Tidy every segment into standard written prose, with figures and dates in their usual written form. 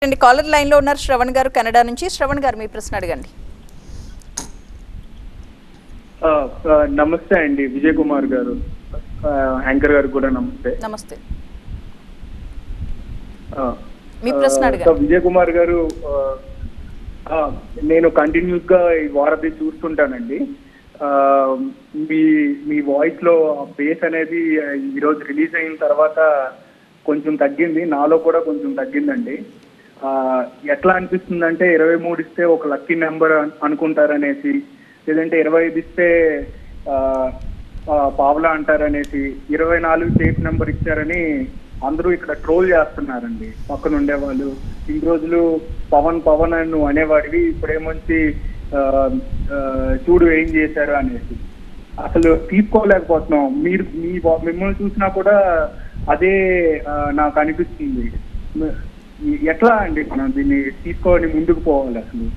Caller line లో ఉన్నారు శ్రవణ్ గారు కెనడా నుంచి. శ్రవణ్ గారు మీ ప్రశ్న అడగండి. నమస్తే అండి విజయ్ కుమార్ గారు, యాంకర్ గారు కూడా నమస్తే. నమస్తే, మీ ప్రశ్న అడగండి. విజయ్ కుమార్ గారు, నేను కంటిన్యూస్ గా ఈ వారధి చూస్తుంటానండి. మీ మీ వాయిస్ లో బేస్ అనేది ఈరోజు రిలీజ్ అయిన తర్వాత కొంచెం తగ్గింది, నాలో కూడా కొంచెం తగ్గిందండి. ఎట్లా అనిపిస్తుంది అంటే 23 ఇస్తే ఒక లక్కీ నెంబర్ అనుకుంటారనేసి, లేదంటే 25 ఇస్తే పావలా అంటారనేసి, 24 సేఫ్ నెంబర్ ఇచ్చారని అందరూ ఇక్కడ ట్రోల్ చేస్తున్నారండి పక్కన ఉండేవాళ్ళు. ఇన్ని రోజులు పవన్ పవన్ అని నువ్వు అనేవాడివి, ఇప్పుడేమొచ్చి చూడు ఏం చేశారు అనేసి. అసలు తీసుకోలేకపోతున్నాం. మీరు మిమ్మల్ని చూసినా కూడా అదే నాకు అనిపిస్తుంది. ఎట్లా అండి మనం దీన్ని తీసుకొని ముందుకు పోవాలి అసలు?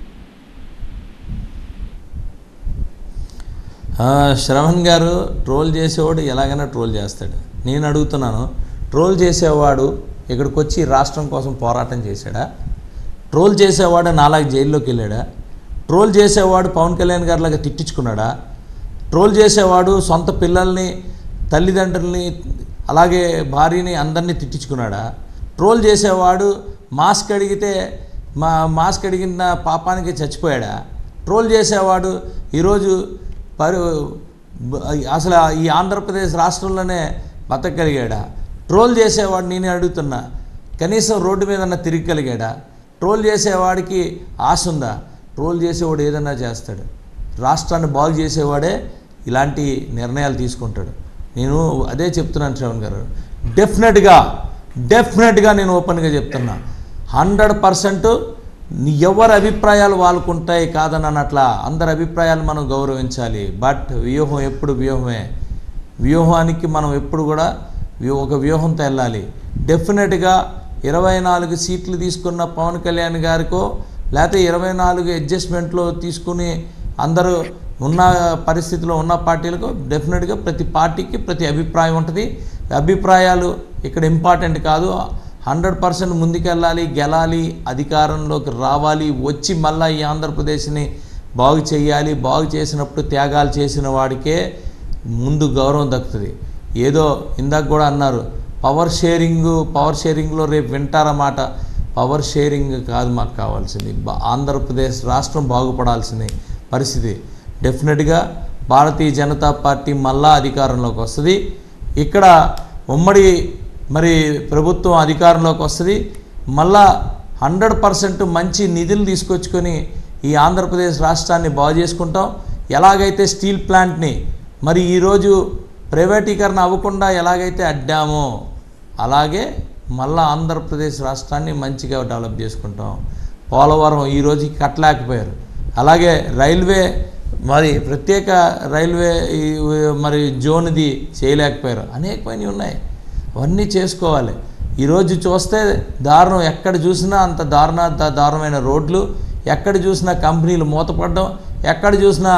శ్రవణ్ గారు, ట్రోల్ చేసేవాడు ఎలాగైనా ట్రోల్ చేస్తాడు. నేను అడుగుతున్నాను, ట్రోల్ చేసేవాడు ఇక్కడికి వచ్చి రాష్ట్రం కోసం పోరాటం చేశాడా? ట్రోల్ చేసేవాడు నాలాగ జైల్లోకి వెళ్ళాడా? ట్రోల్ చేసేవాడు పవన్ కళ్యాణ్ గారిలాగా తిట్టించుకున్నాడా? ట్రోల్ చేసేవాడు సొంత పిల్లల్ని, తల్లిదండ్రుల్ని, అలాగే భార్యని అందరినీ తిట్టించుకున్నాడా? ట్రోల్ చేసేవాడు మాస్క్ అడిగితే మాస్క్ అడిగిన పాపానికి చచ్చిపోయాడా? ట్రోల్ చేసేవాడు ఈరోజు అసలు ఈ ఆంధ్రప్రదేశ్ రాష్ట్రంలోనే బతకగలిగాడా? ట్రోల్ చేసేవాడు నేనే అడుగుతున్నా, కనీసం రోడ్డు మీద తిరగగలిగాడా? ట్రోల్ చేసేవాడికి ఆశ ఉందా? ట్రోల్ చేసేవాడు ఏదన్నా చేస్తాడు. రాష్ట్రాన్ని బాగు చేసేవాడే ఇలాంటి నిర్ణయాలు తీసుకుంటాడు. నేను అదే చెప్తున్నాను శ్రవణ్ గారు, డెఫినెట్గా నేను ఓపెన్గా చెప్తున్నా, 100% ఎవరి అభిప్రాయాలు వాళ్ళకుంటాయి కాదని అన్నట్లా. అందరి అభిప్రాయాలు మనం గౌరవించాలి. బట్ వ్యూహం ఎప్పుడు వ్యూహమే. వ్యూహానికి మనం ఎప్పుడు కూడా ఒక వ్యూహంతో వెళ్ళాలి. డెఫినెట్గా 24 సీట్లు తీసుకున్న పవన్ కళ్యాణ్ గారికో, లేకపోతే 24 అడ్జస్ట్మెంట్లో తీసుకుని అందరూ ఉన్న పరిస్థితిలో ఉన్న పార్టీలకు డెఫినెట్గా ప్రతి పార్టీకి ప్రతి అభిప్రాయం ఉంటుంది. అభిప్రాయాలు ఇక్కడ ఇంపార్టెంట్ కాదు. 100% ముందుకెళ్ళాలి, గెలాలి, అధికారంలోకి రావాలి, వచ్చి మళ్ళీ ఈ ఆంధ్రప్రదేశ్ని బాగు చేయాలి. బాగు చేసినప్పుడు త్యాగాలు చేసిన వాడికే ముందు గౌరవం దక్కుతుంది. ఏదో ఇందాక కూడా అన్నారు పవర్ షేరింగ్లో రేపు వింటారన్నమాట. పవర్ షేరింగ్ కాదు మాకు కావాల్సింది, ఆంధ్రప్రదేశ్ రాష్ట్రం బాగుపడాల్సింది పరిస్థితి. డెఫినెట్గా భారతీయ జనతా పార్టీ మళ్ళా అధికారంలోకి వస్తుంది. ఇక్కడ ఉమ్మడి ప్రభుత్వం అధికారంలోకి వస్తుంది. మళ్ళా 100% మంచి నిధులు తీసుకొచ్చుకొని ఈ ఆంధ్రప్రదేశ్ రాష్ట్రాన్ని బాగు చేసుకుంటాం. ఎలాగైతే స్టీల్ ప్లాంట్ని ఈరోజు ప్రైవేటీకరణ అవ్వకుండా ఎలాగైతే అడ్డామో అలాగే మళ్ళా ఆంధ్రప్రదేశ్ రాష్ట్రాన్ని మంచిగా డెవలప్ చేసుకుంటాం. పోలవరం ఈరోజుకి కట్టలేకపోయారు. అలాగే రైల్వే ప్రత్యేక రైల్వే జోన్ది చేయలేకపోయారు. అనేకమైనవి ఉన్నాయి, అవన్నీ చేసుకోవాలి. ఈరోజు చూస్తే దారుణం, ఎక్కడ చూసినా అంత దారుణమైన రోడ్లు, ఎక్కడ చూసినా కంపెనీలు మూతపడడం, ఎక్కడ చూసినా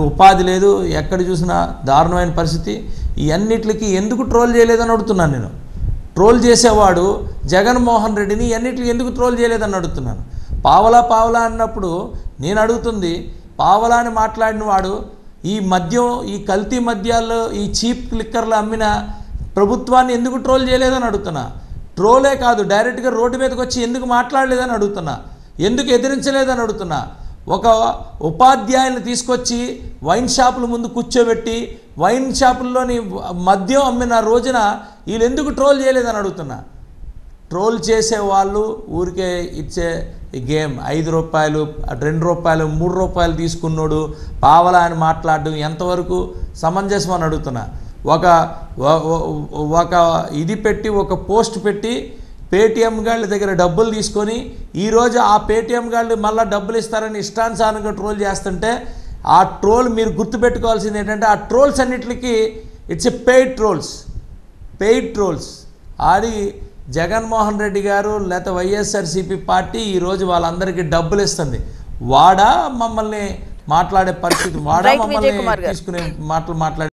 ఉపాధి లేదు, ఎక్కడ చూసినా దారుణమైన పరిస్థితి. ఈ అన్నిటికి ఎందుకు ట్రోల్ చేయలేదని అడుగుతున్నాను నేను. ట్రోల్ చేసేవాడు జగన్మోహన్ రెడ్డిని అన్నిటికీ ఎందుకు ట్రోల్ చేయలేదని అడుగుతున్నాను. పావలా అన్నప్పుడు నేను అడుగుతుంది, పావలాని మాట్లాడిన వాడు ఈ మద్యం, ఈ కల్తీ మద్యాల్లో, ఈ చీప్ లిక్కర్లు అమ్మిన ప్రభుత్వాన్ని ఎందుకు ట్రోల్ చేయలేదని అడుగుతున్నా. ట్రోలే కాదు, డైరెక్ట్గా రోడ్డు మీదకి వచ్చి ఎందుకు మాట్లాడలేదని అడుగుతున్నా, ఎందుకు ఎదిరించలేదని అడుగుతున్నా. ఒక ఉపాధ్యాయుని తీసుకొచ్చి వైన్ షాపుల ముందు కూర్చోబెట్టి వైన్ షాపుల్లోని మద్యం అమ్మిన రోజున వీళ్ళు ఎందుకు ట్రోల్ చేయలేదని అడుగుతున్నా. ట్రోల్ చేసే వాళ్ళు ఊరికే ఇచ్చే గేమ్, 5 రూపాయలు, 2 రూపాయలు, 3 రూపాయలు తీసుకున్నాడు పావలా అని మాట్లాడడం ఎంతవరకు సమంజసం అని అడుగుతున్నా. ఒక ఇది పెట్టి, ఒక పోస్ట్ పెట్టి పేటీఎం గాళ్ళ దగ్గర డబ్బులు తీసుకొని ఈరోజు ఆ పేటీఎం గాళ్ళు మళ్ళీ డబ్బులు ఇస్తారని ఇష్టానుసారంగా ట్రోల్ చేస్తుంటే, ఆ ట్రోల్ మీరు గుర్తుపెట్టుకోవాల్సింది ఏంటంటే, ఆ ట్రోల్స్ అన్నిటికీ ఇట్స్ ఎ పెయిడ్ ట్రోల్స్. ఆడి జగన్మోహన్ రెడ్డి గారు లేకపోతే వైఎస్ఆర్సీపీ పార్టీ ఈరోజు వాళ్ళందరికీ డబ్బులు ఇస్తుంది. వాడా మమ్మల్ని మాట్లాడే పరిస్థితి, వాడా మమ్మల్ని తీసుకునే మాట్లాడే